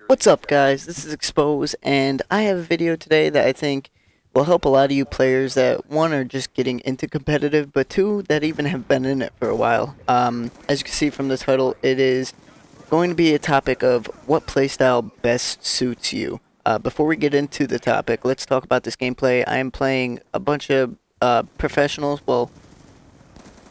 What's up, guys? This is XpoZe, and I have a video today that I think will help a lot of you players that, one, are just getting into competitive, but two, that even have been in it for a while. As you can see from the title, it is going to be a topic of what playstyle best suits you. Before we get into the topic, let's talk about this gameplay. I am playing a bunch of professionals, well,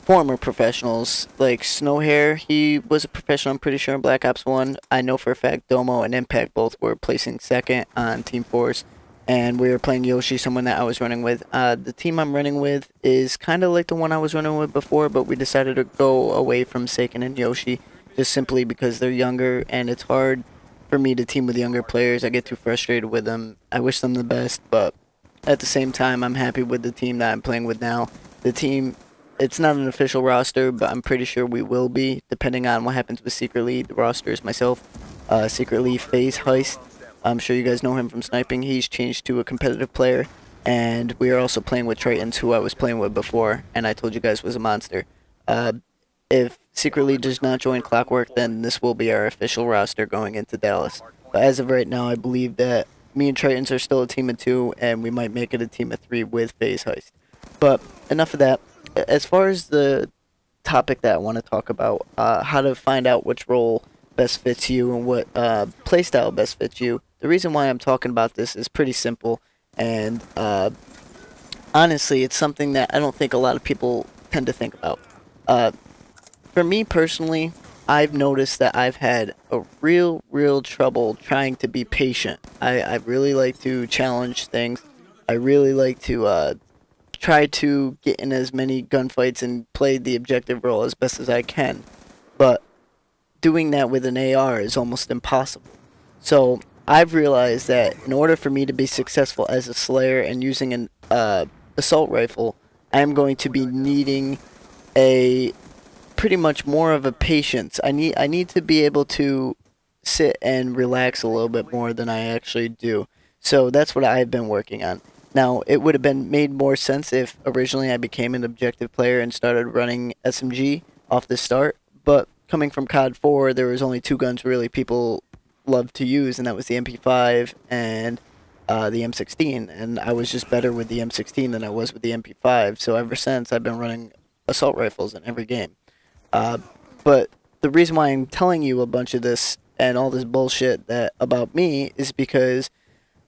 former professionals, like Snowhair. He was a professional, I'm pretty sure, in Black Ops 1. I know for a fact Domo and Impact both were placing second on Team Force, and we were playing Yoshi, someone that I was running with. The team I'm running with is kind of like the one I was running with before, but we decided to go away from Seiken and Yoshi, just simply because they're younger, and it's hard for me to team with younger players. I get too frustrated with them. I wish them the best, but at the same time, I'm happy with the team that I'm playing with now. The team, it's not an official roster, but I'm pretty sure we will be, depending on what happens with Secret Lead. The roster is myself, Secret Lead FaZe Heist. I'm sure you guys know him from sniping. He's changed to a competitive player, and we are also playing with Tritons, who I was playing with before, and I told you guys was a monster. If Secret Lead does not join Clockwork, then this will be our official roster going into Dallas. But as of right now, I believe that me and Tritons are still a team of 2, and we might make it a team of 3 with FaZe Heist. But enough of that. As far as the topic that I want to talk about, how to find out which role best fits you and what playstyle best fits you, the reason why I'm talking about this is pretty simple, and honestly, it's something that I don't think a lot of people tend to think about. For me personally, I've noticed that I've had a real trouble trying to be patient. I really like to challenge things. I really like to try to get in as many gunfights and play the objective role as best as I can. But doing that with an AR is almost impossible. So I've realized that in order for me to be successful as a Slayer and using an assault rifle, I'm going to be needing a pretty much more of a patience. I need to be able to sit and relax a little bit more than I actually do. So that's what I've been working on. Now, it would have been made more sense if originally I became an objective player and started running SMG off the start, but coming from COD 4, there was only 2 guns really people loved to use, and that was the MP5 and the M16, and I was just better with the M16 than I was with the MP5, so ever since I've been running assault rifles in every game. But the reason why I'm telling you a bunch of this and all this bullshit about me is because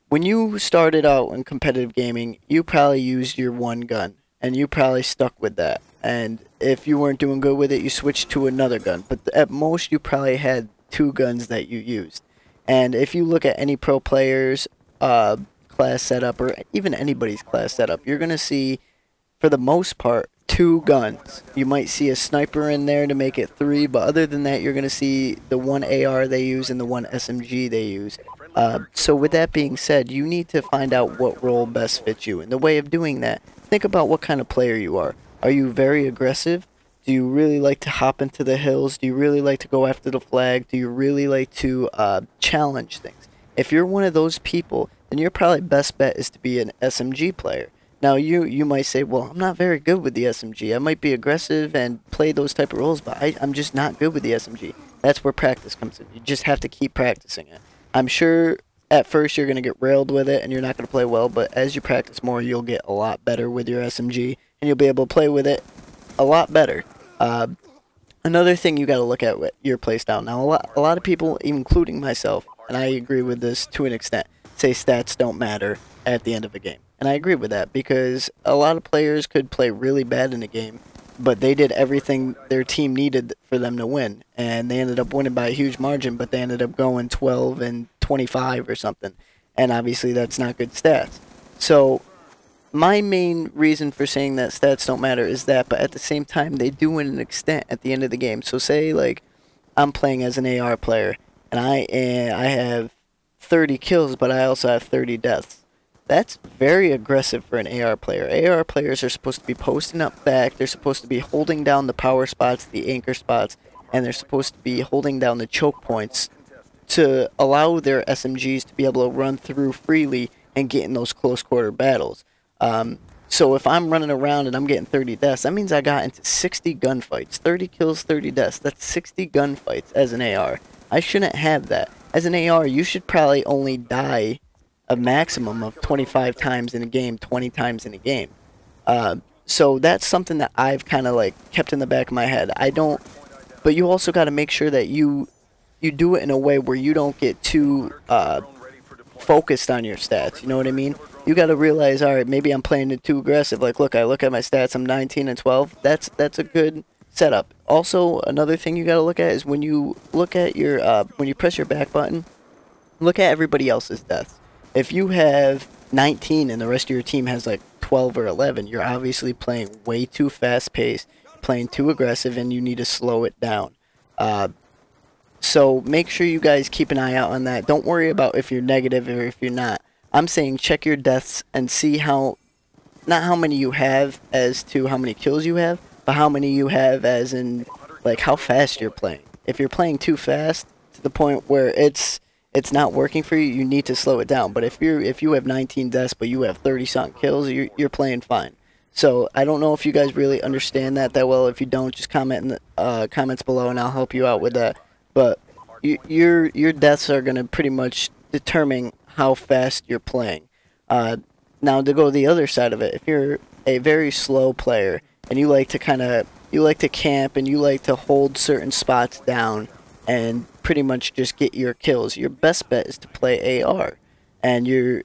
when you started out in competitive gaming, you probably used your one gun, and you probably stuck with that. And if you weren't doing good with it, you switched to another gun. But at most, you probably had 2 guns that you used. And if you look at any pro player's class setup, or even anybody's class setup, you're going to see, for the most part, 2 guns. You might see a sniper in there to make it 3, but other than that, you're going to see the one AR they use and the one SMG they use. So with that being said, you need to find out what role best fits you. And the way of doing that, think about what kind of player you are. Are you very aggressive? Do you really like to hop into the hills? Do you really like to go after the flag? Do you really like to challenge things? If you're one of those people, then your probably best bet is to be an SMG player. Now, you might say, well, I'm not very good with the SMG. I might be aggressive and play those type of roles, but I'm just not good with the SMG. That's where practice comes in. You just have to keep practicing it. I'm sure at first you're going to get railed with it and you're not going to play well, but as you practice more, you'll get a lot better with your SMG, and you'll be able to play with it a lot better. Another thing you got to look at with your playstyle. Now, a lot of people, including myself, and I agree with this to an extent, say stats don't matter at the end of a game. And I agree with that, because a lot of players could play really bad in a game, but they did everything their team needed for them to win, and they ended up winning by a huge margin, but they ended up going 12 and 25 or something, and obviously that's not good stats. So my main reason for saying that stats don't matter is that, but at the same time, they do in an extent at the end of the game. So say, like, I'm playing as an AR player, and I have 30 kills, but I also have 30 deaths. That's very aggressive for an AR player. AR players are supposed to be posting up back, they're supposed to be holding down the power spots, the anchor spots, and they're supposed to be holding down the choke points to allow their SMGs to be able to run through freely and get in those close quarter battles. So if I'm running around and I'm getting 30 deaths, that means I got into 60 gunfights. 30 kills, 30 deaths. That's 60 gunfights as an AR. I shouldn't have that. as an AR, you should probably only die a maximum of 25 times in a game, 20 times in a game. So that's something that I've kind of like kept in the back of my head. I don't, but you also got to make sure that you do it in a way where you don't get too focused on your stats. You know what I mean? You got to realize, all right, maybe I'm playing it too aggressive. Like, look, I look at my stats, I'm 19 and 12. That's a good setup. Also, another thing you got to look at is when you look at your when you press your back button, look at everybody else's deaths. If you have 19 and the rest of your team has like 12 or 11, you're obviously playing way too fast paced, playing too aggressive, and you need to slow it down. So make sure you guys keep an eye out on that. Don't worry about if you're negative or if you're not. I'm saying check your deaths and see how, not how many you have as to how many kills you have, but how many you have as in like how fast you're playing. If you're playing too fast to the point where it's not working for you, you need to slow it down. But if you have 19 deaths but you have 30-something kills, you're playing fine. So I don't know if you guys really understand that well. If you don't, just comment in the comments below and I'll help you out with that. But your deaths are going to pretty much determine how fast you're playing. Now to go the other side of it, if you're a very slow player and you like to camp and you like to hold certain spots down and pretty much just get your kills, your best bet is to play AR. And you're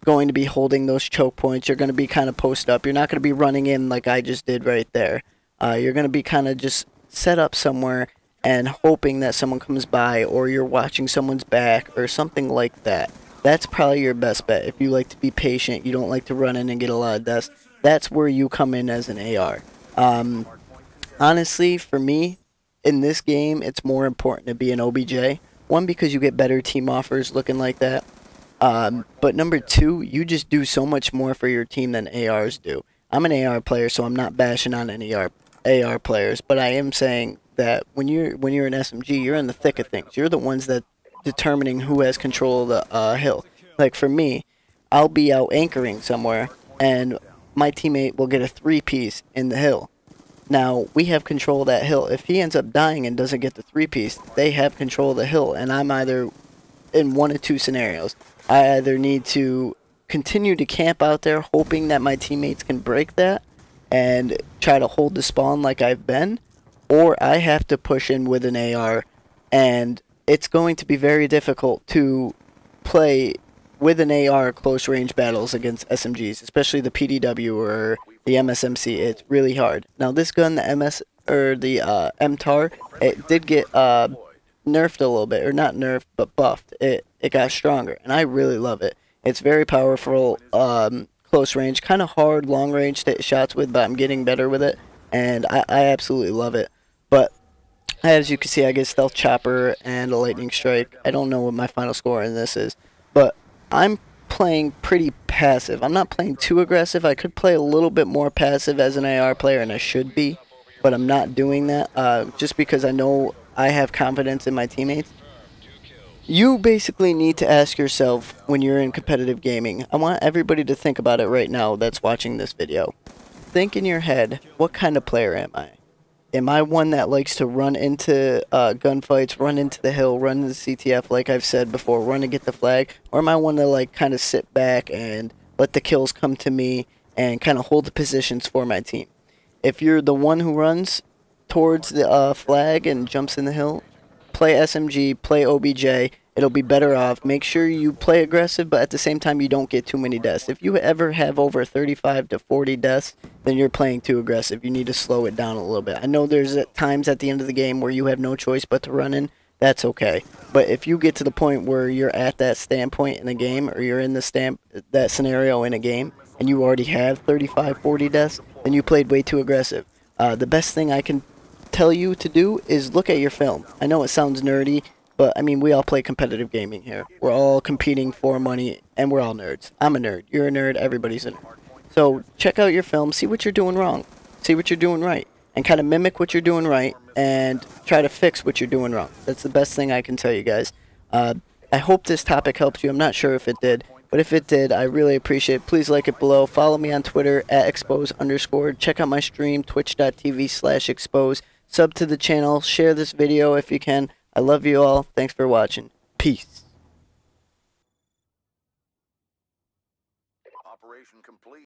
going to be holding those choke points. You're going to be kind of post up. You're not going to be running in like I just did right there. You're going to be kind of just set up somewhere and hoping that someone comes by, or you're watching someone's back or something like that. That's probably your best bet. If you like to be patient, you don't like to run in and get a lot of deaths, that's where you come in as an AR. Honestly, for me, in this game, it's more important to be an OBJ. One, because you get better team offers looking like that. But number two, you just do so much more for your team than ARs do. I'm an AR player, so I'm not bashing on any AR players, but I am saying that when you're an SMG, you're in the thick of things. You're the ones that determining who has control of the hill. Like for me, I'll be out anchoring somewhere, and my teammate will get a 3-piece in the hill. Now, we have control of that hill. If he ends up dying and doesn't get the 3-piece, they have control of the hill, and I'm either in one of two scenarios. I either need to continue to camp out there hoping that my teammates can break that and try to hold the spawn like I've been, or I have to push in with an AR, and it's going to be very difficult to play with an AR close range battles against SMGs, especially the PDW or the MSMC. It's really hard. Now this gun, the MTAR, it did get nerfed a little bit, or not nerfed but buffed. It got stronger, and I really love it. It's very powerful, close range, kind of hard long range to hit shots with, but I'm getting better with it, and I absolutely love it. But as you can see, I get Stealth Chopper and a Lightning Strike. I don't know what my final score in this is, but I'm playing pretty passive. I'm not playing too aggressive. I could play a little bit more passive as an AR player, and I should be, but I'm not doing that just because I know I have confidence in my teammates. You basically need to ask yourself when you're in competitive gaming. I want everybody to think about it right now that's watching this video. Think in your head, what kind of player am I? Am I one that likes to run into gunfights, run into the hill, run into the CTF, like I've said before, run and get the flag? Or am I one to like kind of sit back and let the kills come to me and kind of hold the positions for my team? If you're the one who runs towards the flag and jumps in the hill, play SMG, play OBJ. It'll be better off. Make sure you play aggressive, but at the same time, you don't get too many deaths. If you ever have over 35 to 40 deaths, then you're playing too aggressive. You need to slow it down a little bit. I know there's times at the end of the game where you have no choice but to run in. That's okay. But if you get to the point where you're at that standpoint in a game, or you're in that scenario in a game, and you already have 35, 40 deaths, then you played way too aggressive. The best thing I can tell you to do is look at your film. I know it sounds nerdy, but I mean, we all play competitive gaming here. We're all competing for money, and we're all nerds. I'm a nerd. You're a nerd. Everybody's a nerd. So check out your film. See what you're doing wrong. See what you're doing right. And kind of mimic what you're doing right, and try to fix what you're doing wrong. That's the best thing I can tell you guys. I hope this topic helped you. I'm not sure if it did. But if it did, I really appreciate it. Please like it below. Follow me on Twitter at XpoZe_. Check out my stream, twitch.tv/XpoZe. Sub to the channel. Share this video if you can. I love you all. Thanks for watching. Peace. Operation complete.